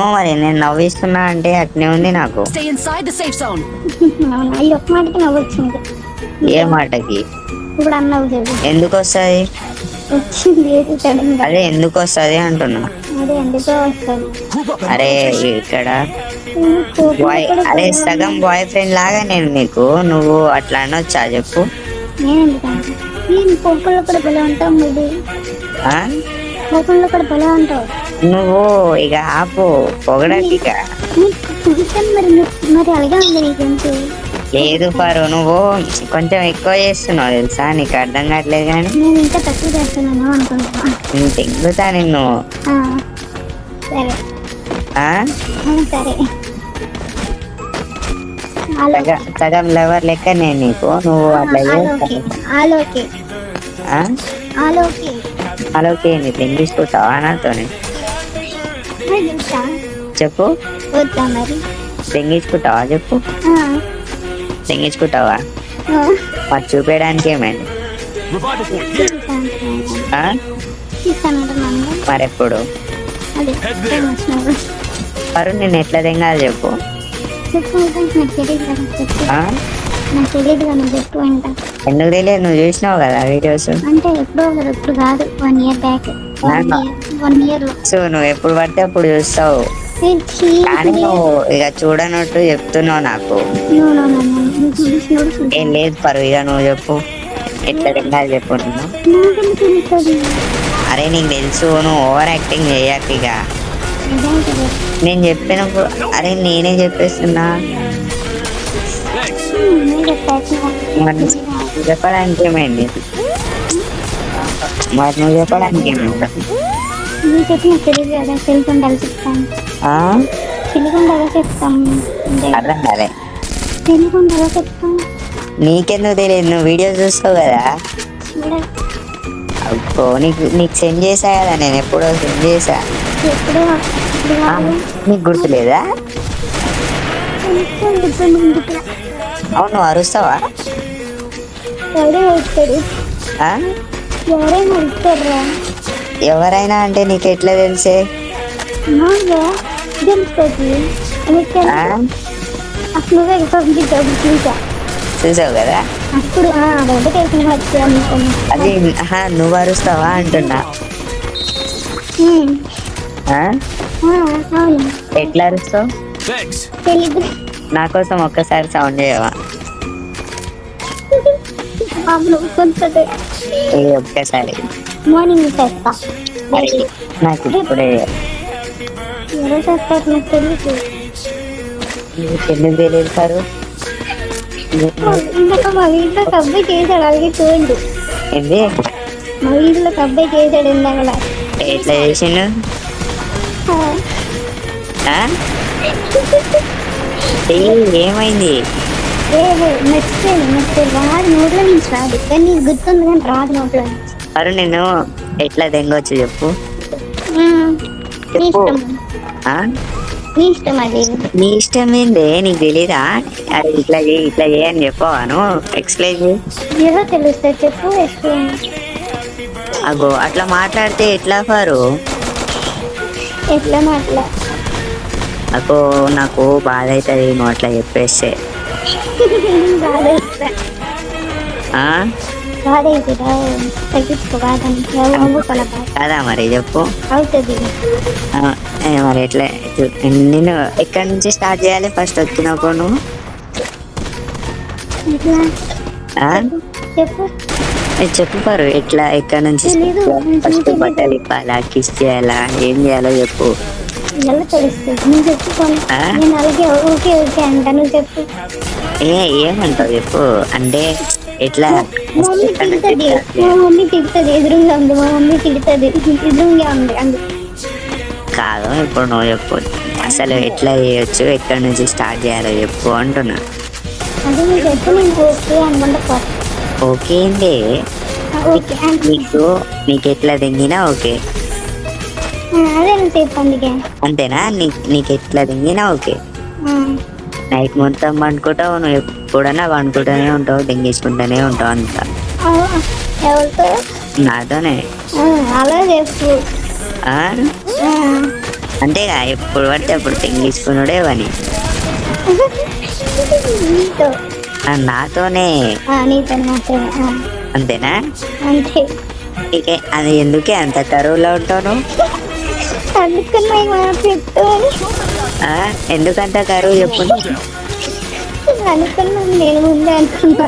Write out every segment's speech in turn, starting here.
ఏమో మరి నేను నవ్విస్తున్నా అంటే అట్నే ఉంది నాకు. Stay inside the safe zone. అవునా ఈ ఒక్క మాటకి నవ్వొచ్చింది. ఏ మాటకి ఇప్పుడు అన్నావు చూడు ఎందుకు వస్తుంది? వచ్చింది ఏది సడన్ గా. అదే ఎందుకు వస్తుంది అంటున్నా. అదే ఎందుకో వస్తుంది. అరే ఇక్కడ కోపంలో బాయ్, కూడా అరే భలే సగం ఉంది. బాయ్ ఫ్రెండ్ లాగా నేను నీకు, నువ్వు అట్లా అనొచ్చా చెప్పు? నేను ఎందుకంటే నేను కోపంలో కూడా భలే ఉంటావు మీరు. ఆ? కోపంలో కూడా భలే ఉంటావు. నువ్వు ఇక ఆపు పొగడకి ఇక. నీకు చూసాను మరి అలాగే ఉంది నీకెందుకు. లేదు పరు, నువ్వు కొంచెం ఎక్కువ చేస్తున్నావు తెలుసా, నీకు అర్థం కావట్లేదు. కానీ నేను ఇంకా తక్కువ చేస్తున్నాను అనుకుంటున్నా. నేను తెగుతా నిన్ను. ఆ, సరే ఆ? సరే ఆలో సగం లవర్ లెక్క నేను నీకు, నువ్వు అట్లా ఆలోకే ఆలోకే ఆలోకే అలాగే నీ తెంగించుకుంటావా నాతోనే? తెలుసా చెప్పు, వద్దా మరి. తెంగించుకుంటావా చెప్పు, ఆ, తెంగించుకుంటావా? ఆ, మరి చూపించడానికి ఏమైంది? ఆ? ఇస్తానంటున్నాను మరి ఎప్పుడు? అదే టైం వచ్చినప్పుడు పరు నేను ఎట్లా తెంగాలి చెప్పు? చెప్పు నాకు తెలియదు కదా చెప్పు. ఆ? నాకు తెలియదు కదా నువ్వు చెప్పు అంట. ఎందుకు తెలియదు, నువ్వు చూసినావు కదా వీడియోస్. అంటే ఎప్పుడో కదా ఇప్పుడు కాదు 1 year బ్యాక్. 1 year లో సో నువ్వు ఎప్పుడు పడితే అప్పుడు చూస్తావు, కానీ నువ్వు ఇక చూడనట్టు చెప్తున్నావు నాకు. నువ్వు చూసినప్పుడు ఏం లేదు పరు, ఇక నువ్వు చెప్పు ఎట్లా తెంగాలి చెప్పు. నేను నాకెందుకు తెలుస్తుంది. అరే నీకు తెలుసు, నువ్వు ఓవర్ యాక్టింగ్ చేయక ఇక. అదేంటది? నేను చెప్పినప్పుడు అరే నేనే చెప్పేస్తున్నా. నేను చెప్పాను. మరి నువ్వు చెప్పడానికి ఏమైంది? మరి నువ్వు చెప్పడానికి ఏమైంది? నువ్వు చెప్పి నాకు తెలియదు కదా, తెలుసుకుంటే అలా చెప్తాను. ఆ? తెలియకుండా అలా చెప్తాను. అర్థం కాలే. తెలియకుండా అలా చెప్తాను. నీకెందుకు తెలియదు, నువ్వు వీడియో చూస్తావు కదా. చూడ అబ్బో, నీకు సెండ్ చేసా కదా, నేను ఎప్పుడో సెండ్ చేసా. ఎప్పుడో ఇప్పుడు ఆ, కాదు. నీకు గుర్తులేదా? గుర్తురా. అవును, అరుస్తావా? ఎవరైనా వస్తాడు, ఆ? ఎవరైనా వస్తాడురా. ఎవరైనా అంటే నీకు ఎట్లా తెలిసే? నాగా తెలుస్తుంది. ఆ? అప్పుడు నువ్వే పంపించావు చూసా. చూసావు కదా. అప్పుడు అదంతా తెలిసిన వచ్చాను. అది నువ్వు అరుస్తావా అంటున్నా. ఆ? అవును ఎట్లా అరుస్తావు? తెలీదు. నా కోసం ఒక్కసారి సౌండ్ చేయవా? బాబు కొంచెం ఏ ఒక్కసారి. మార్నింగ్ చేస్తా. మరి నాకు ఇప్పుడే ఎవరు చేస్తారు నాకు తెలియదు. నీకు ఎందుకు తెలియదు సారు? ఇందాక మా వీధిలో ఒక అబ్బాయి చేశాడు, అలాగే చూడండి. ఏంది? మా వీధిలో ఒక అబ్బాయి చేశాడు ఇందాక. ఎట్లా చేసిండు? ఆ? ఏమైంది? నచ్చితే రాదు, నోట్లో నుంచి రాదు. కానీ నీకు గుర్తుంది కానీ రాదు నోట్లో నుంచి. అరు నేను ఎట్లా తెంగొచ్చు చెప్పు? నీ ఇష్టం, ఆ? నీ ఇష్టం అది. నీ ఇష్టం ఏంది, నీకు తెలీదా? అది ఇట్లా చేయి ఇట్లా చేయి అని చెప్పవాను, ఎక్స్ప్లెయిన్ చేయి. ఏదో తెలుస్తుంది చెప్పు. ఎక్స్ప్లెయిన్. అగో అట్లా మాట్లాడితే ఎట్లా ఫరు? ఎట్లా మాట్లా అగో నాకు బాధ అవుతుంది నువ్వు అట్లా చెప్పేస్తే. బాధ అవుతుందా? ఆ? బాధ అవుతుందా? తగ్గించుకో బాధని. అవ్వుకోలే బాధ కదా మరి చెప్పు. అవుతుంది. మరి ఎట్లా నేను ఎక్కడి నుంచి స్టార్ట్ చేయాలి ఫస్ట్ వచ్చినప్పుడు నువ్వు? ఎట్లా ఆ? చెప్పు. చెప్పు పరు, ఎట్లా ఎక్కడి నుంచి తెలీదు. ఫస్ట్ బట్టలు ఇప్పాలా, కిస్ చేయాలా, ఏం చేయాలో చెప్పు. ఎలా తెలుస్తుంది? నువ్వు చెప్పుకోను. ఆ? నేను అలాగే ఓకే ఓకే అంట. నువ్వు చెప్పు. ఏమంటావు చెప్పు. అంటే ఎట్లా మా మమ్మీ తిడుతుంది, మా మమ్మీ తిడుతుంది. ఎదురుగా ఉంది, మా మమ్మీ తిడుతుంది. ఎదురుగా ఉంది అందుకు. కాదు, ఇప్పుడు నువ్వు చెప్పు అసలు ఎట్లా చేయొచ్చు, ఎక్కడి నుంచి స్టార్ట్ చేయాలో చెప్పు అంటున్నా. అదే నువ్వు చెప్పు, నేను ఓకే అనుకుంటా. ఓకే ఏంటి? ఓకే అంటే నీకు ఎట్లా తెంగినా ఓకే అదే నువ్వు చెప్పు అందుకే. అంతేనా? నీకు ఎట్లా తెంగినా ఓకే. నైట్ మొత్తం పండుకుంటావు, నువ్వు ఎప్పుడన్నా పండుకుంటూనే ఉంటావు, దెంగేసుకుంటూనే ఉంటావు అంతా. ఎవరితో? నాతోనే. అలా చెప్పు. ఆ? అంతేగా ఎప్పుడు పడితే అప్పుడు తెంగించుకున్నాడే పని. నీతో నాతోనే. నీతో మాత్రమే. అంతేనా? అంతే. ఇకే అది ఎందుకే అంత కరువులో ఉంటాను? అందుకని చెప్తూ ఎందుకంత కరువు చెప్పు. అనుకున్నాను నేను ముందే అనుకున్నా.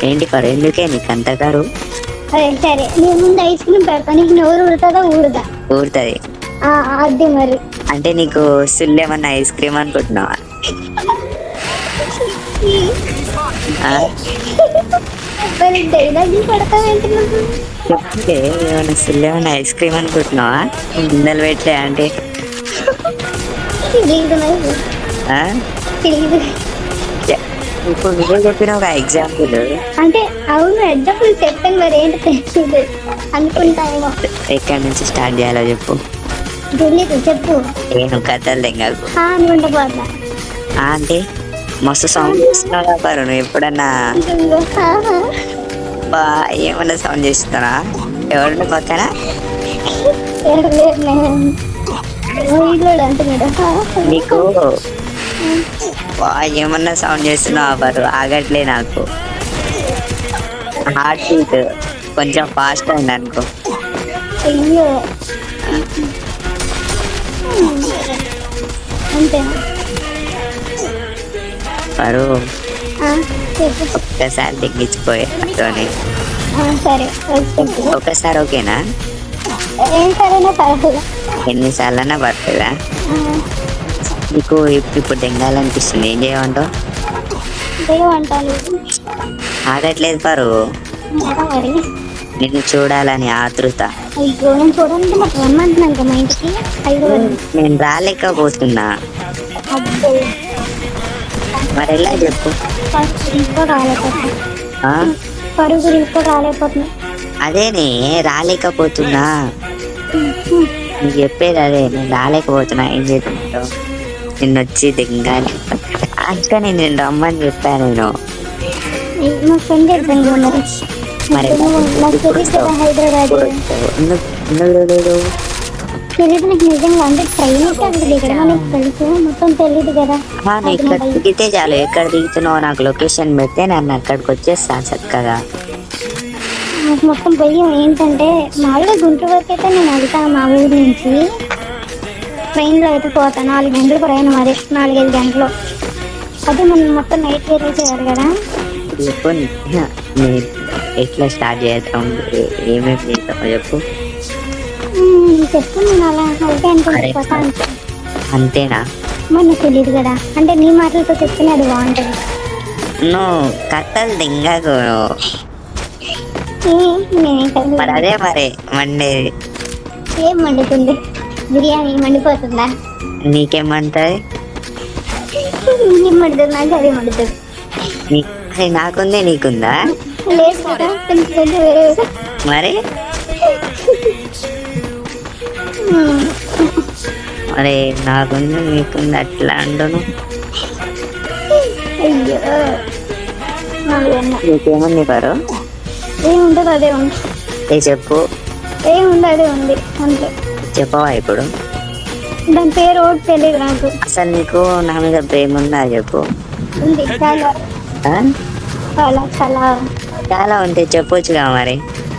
ఏంటి పరు ఎందుకే నీకు అంత కరువు? అదే సరే నేను ముందు ఐస్ క్రీమ్ పెడతా, నీకు నోరు ఊరుతుందా ఊరుదా? ఊరుతుంది. అది మరి. అంటే నీకు సుల్లేమన్నా ఐస్ క్రీమ్ అనుకుంటున్నావా? మరి డైలాగ్ పడతావేంటి నువ్వు? చెప్తే ఏమన్నా సుల్లేమన్నా ఐస్ క్రీమ్ అనుకుంటున్నావా? గిన్నెలు పెట్టలే అంటే తెలీదు నాకు. తెలీదు. ఇప్పుడు నువ్వే చెప్పిన ఒక ఎగ్జాంపుల్. అంటే అవును ఎగ్జాంపుల్ చెప్పాను, మరి ఏంటి తెలియదు అనుకుంటామేమో. ఎక్కడి నుంచి స్టార్ట్ చేయాలో చెప్పు. తెలీదు చెప్పు. నేను కథలు తెంగకు అనుకుంటా పోతా. అంటే మస్తు సౌండ్ చేస్తున్నావు పరు. నువ్వు ఎప్పుడన్నా ఏమన్నా సౌండ్ చేస్తున్నానా? ఎవరన్నా పక్కన నీకు ఏమన్నా సౌండ్ చేస్తున్నావు పరు? ఆగట్లే నాకు. హార్ట్ బీట్ కొంచెం ఫాస్ట్ అయింది అనుకో. అయ్యో అంతేనా పరు? చెప్పు. ఒక్కసారి తెగించిపోయే నాతోని. సరే ఒక్కసారి ఓకేనా? ఏం సరేనా పర్వాలేదు. ఎన్నిసార్లన్నా పడుతుందా? నీకు ఇప్పుడు తెంగాలనిపిస్తుంది, ఏం చేయమంటావు? ఏమంటాను ఆగట్లేదు పరు. మరి నిన్ను చూడాలని ఆతృత. అయ్యో నేను చూడాలంటే మాకు రమ్మంటున్నాను మా ఇంటికి. నేను రాలేకపోతున్నా. మరి ఎలా చెప్పు? పరుగు రాలేకపోతున్నా. అదేనే రాలేకపోతున్నా. నీకు చెప్పేది అదే, నేను రాలేకపోతున్నా. ఏం చేస్తుంటావు? నిన్ను వచ్చి దిగాలి అందుకని నేను రమ్మని చెప్పాను. నేను మరి హైదరాబాద్ తెలీదు నాకు నిజంగా. అంటే ట్రైన్ అయితే అక్కడ దిగడం నీకు తెలుసు, మొత్తం తెలీదు కదా. ఇక్కడ దిగితే చాలు. ఎక్కడ దిగుతున్నావు నాకు లొకేషన్ పెడితే నన్ను అక్కడికి వచ్చేస్తా చక్కగా. నాకు మొత్తం భయం ఏంటంటే మామూలుగా గుంటూరు వరకు అయితే నేను వెళ్తాను మా ఊరు నుంచి. ట్రైన్లో అయితే పోతాను, 4 గంటలు ప్రయాణం. అదే 4-5 గంటలు. అదే మనం మొత్తం నైట్ చేయాలి కదా. చెప్పు ఎట్లా స్టార్ట్ చేద్దాం, ఏమేమి చేద్దామో చెప్పు. చెప్పు. నేను అలా అయితే అనుకుంటున్నాను. అంతేనా? మరి నాకు తెలియదు కదా. అంటే నీ మాటలతో చెప్తేనే అది బాగుంటుంది. నువ్వు కట్టలు దింగకు. మరి అదే మరి మండేది. ఏం మండుతుంది? బిర్యానీ మండిపోతుందా? నీకేమంటది? ఏం మండుతుంది? నాకు అదే మండుతుంది. అది నాకుందే నీకుందా? లేదు కదా. మరి మరి నాకుంది నీకుంది అట్లా అంటును. అయ్యో నీకేముంది పరు? ఏముంటుంది అదే ఉంది. చెప్పు. ఏముంది అదే ఉంది అంతే. చెప్పవా ఇప్పుడు? దాని పేరు ఒకటి తెలియదు నాకు. అసలు నీకు నా మీద ప్రేమ ఉందా చెప్పు. ఉంది చాలా చాలా చాలా చాలా ఉంటే చెప్పొచ్చుగా. మరి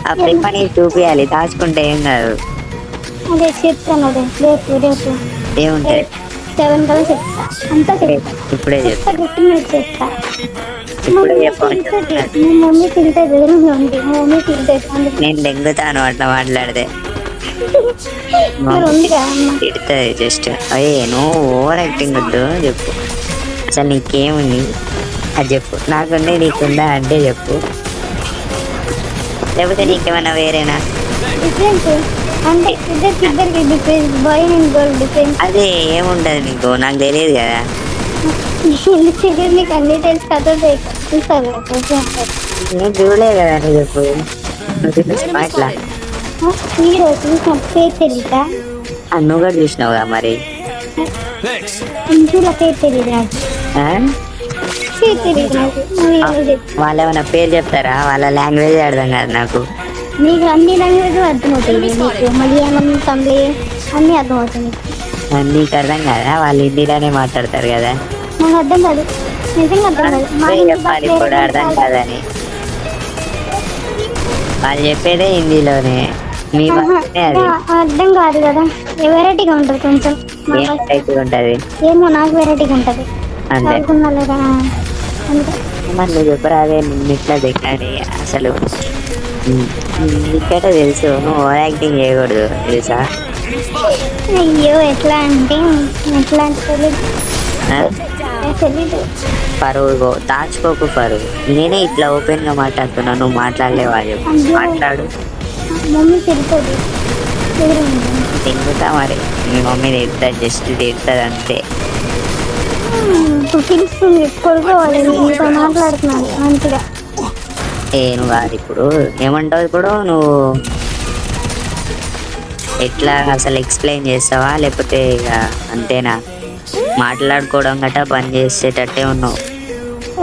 ఆ ప్రేమని చూపియాలి, దాచుకుంటే ఏం కాదు. అదే చెప్తాను. అదే రేపు ఏముంటాయి 7 కల్లా చెప్తా. అంతా చెప్తా. ఇప్పుడే చెప్తా. చెప్తా. ఇప్పుడే చెప్పండి. మమ్మీ తింటది. మమ్మీ తింటది. నేను దెంగుతాను అట్లా మాట్లాడితే. తిడుతుంది జస్ట్. అయ్యే నువ్వు ఓవర్ యాక్టింగ్ వద్దు. చెప్పు అసలు నీకేముంది అది చెప్పు. నాకుండే నీకుందా అంటే చెప్పు. లేకపోతే నీకేమన్నా వేరేనా? అంటే ఇద్దరికి difference, boy and girl difference. అదే ఏముండదు నీకు, నాకు తెలియదు కదా. తెలియదు నీకు అన్ని తెలిసి కథ చూస్తావు. నేను చూడలేదు కదా. నువ్వు చెప్పు. అట్లా హీరో చూసిన పేరు తెలియదా? నువ్వు కూడా చూసినావుగా మరి. ఇంట్లో పేరు తెలియదు నాకు. పేరు తెలియదు నాకు. వాళ్ళు ఏమైనా పేరు చెప్తారా? వాళ్ళ లాంగ్వేజ్ అర్థం కాదు నాకు. నీకు అన్ని లాంగ్వేజ్ అర్థమవుతుంది. నీకు మలయాళం, తమిళ అన్నీ అర్థమవుతుంది. నీకు అర్థం కదా, వాళ్ళు హిందీలోనే మాట్లాడతారు కదా. నాకు అర్థం కాదు, నిజంగా అర్థం కాదు. మా అదే ఇంటి చెప్పాలి బట్టలు కూడా అర్థం కాదని. వాళ్ళు చెప్పేదే హిందీలోనే, మీ ఆహా, భాషనే అది. అర్థం కాదు కదా, వెరైటీగా ఉంటుంది కొంచెం. మా ఏం భాష అయితే ఉంటది ఏమో నాకు వెరైటీగా ఉంటుంది. అంతే. చదువుకున్నా లేదా అంతే. మరి నువ్వు చెప్పరాదే, నిన్ను ఇట్లా దిక్కని అసలు. నీకైతే తెలుసు, నువ్వు ఓవర్ యాక్టింగ్ చేయకూడదు తెలుసా. అయ్యో ఎట్లా అంటే తెలీదు. ఆ? తెలీదు. పరువు దాచుకోకు పరువు. నేనే ఇట్లా ఓపెన్ గా మాట్లాడుతున్నా, నువ్వు మాట్లాడలేవా చెప్పు. మాట్లాడు. మమ్మీ తిరుగుతుంది, తింగుతా మరి, మీ మమ్మీ తిడుతుంది, జస్ట్ తిడుతుంది అంతే. ఇప్పుడు పిలుస్తుంది, కొడుకోవాలి. ఇంకా మాట్లాడుతున్నాను మంచిగా. నువ్వు కాదు ఇప్పుడు ఏమంటావు, ఇప్పుడు నువ్వు ఎట్లా అసలు ఎక్స్ప్లెయిన్ చేస్తావా, లేకపోతే ఇక అంతేనా, మాట్లాడుకోవడం గట్టా బంద్ చేసేటట్టే ఉన్నావు.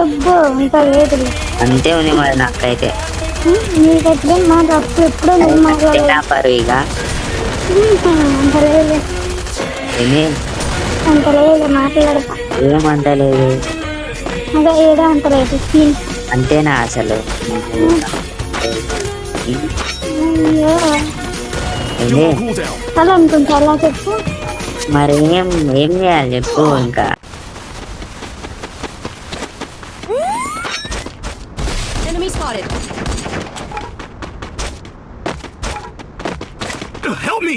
అబ్బో ఇంకా లేదు. అంతే ఉంది మరి నాకైతే. నీకైతే మాట అప్పుడు ఎప్పుడో నేను మాట్లాడలేదు. నా పరువు ఇక అంత లేదు, ఏమి అంత లేదు మాట్లాడతా. ఏమంటలేదు. అదే ఏదో అంత లేదు. అంతేనా అసలు. అయ్యో ఏంది అలా అనుకుంటా, అలా చెప్పు. మరి ఏం చేయాలి చెప్పు ఇంకా. Enemy spotted. Help me!